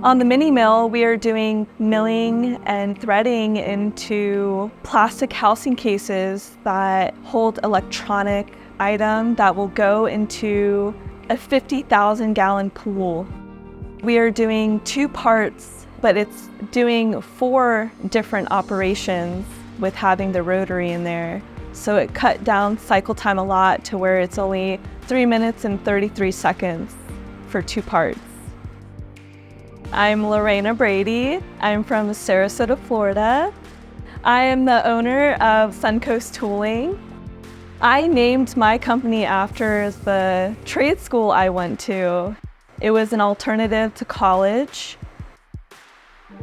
On the mini mill, we are doing milling and threading into plastic housing cases that hold electronic item that will go into a 50,000 gallon pool. We are doing 2 parts, but it's doing 4 different operations with having the rotary in there. So it cut down cycle time a lot to where it's only 3 minutes and 33 seconds for 2 parts. I'm Lorena Brady. I'm from Sarasota, Florida. I am the owner of Suncoast Tooling. I named my company after the trade school I went to. It was an alternative to college.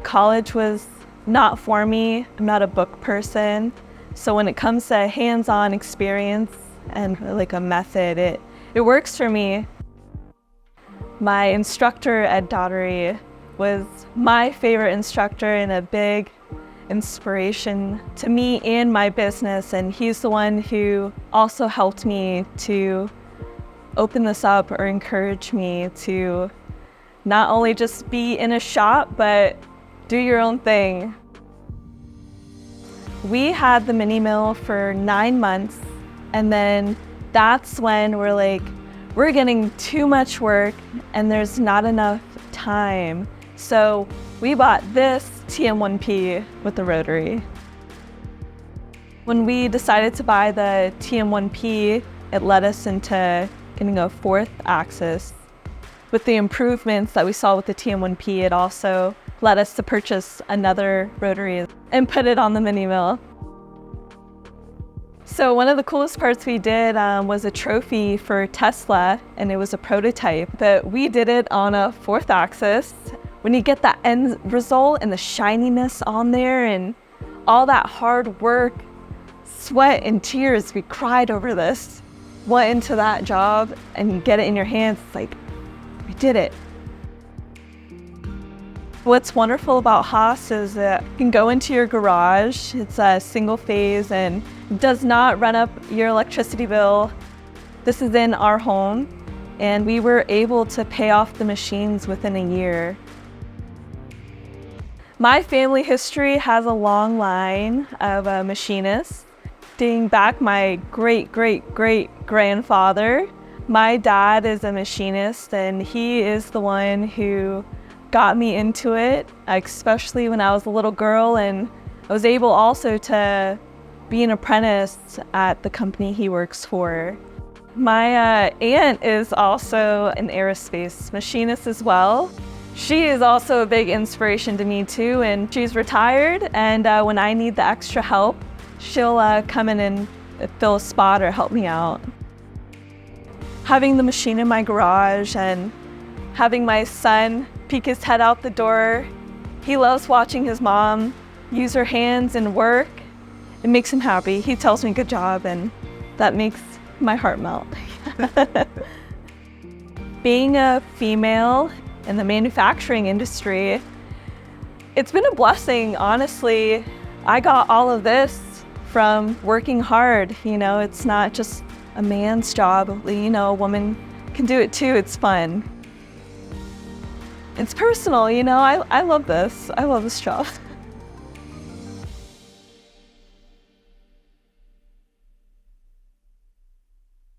College was not for me. I'm not a book person. So when it comes to hands-on experience and like a method, it works for me. My instructor, Ed Daughtery, was my favorite instructor and a big inspiration to me and my business. And he's the one who also helped me to open this up or encourage me to not only just be in a shop, but do your own thing. We had the mini mill for 9 months, and then that's when we're like, we're getting too much work and there's not enough time. So we bought this TM-1P with the rotary. When we decided to buy the TM-1P, it led us into getting a 4th axis. With the improvements that we saw with the TM-1P, it also led us to purchase another rotary and put it on the mini mill. So one of the coolest parts we did was a trophy for Tesla, and it was a prototype, but we did it on a 4th axis. When you get that end result and the shininess on there and all that hard work, sweat and tears, we cried over this. Went into that job and you get it in your hands, it's like, we did it. What's wonderful about Haas is that you can go into your garage, it's a single phase and does not run up your electricity bill. This is in our home, and we were able to pay off the machines within a year. My family history has a long line of machinists. Dating back my great-great-great-grandfather. My dad is a machinist, and he is the one who got me into it, especially when I was a little girl, and I was able also to be an apprentice at the company he works for. My aunt is also an aerospace machinist as well. She is also a big inspiration to me too, and she's retired, and when I need the extra help, she'll come in and fill a spot or help me out. Having the machine in my garage and having my son peek his head out the door, he loves watching his mom use her hands and work. It makes him happy. He tells me good job, and that makes my heart melt. Being a female in the manufacturing industry, it's been a blessing, honestly. I got all of this from working hard. You know, it's not just a man's job. You know, a woman can do it too. It's fun. It's personal, you know, I love this. I love this job.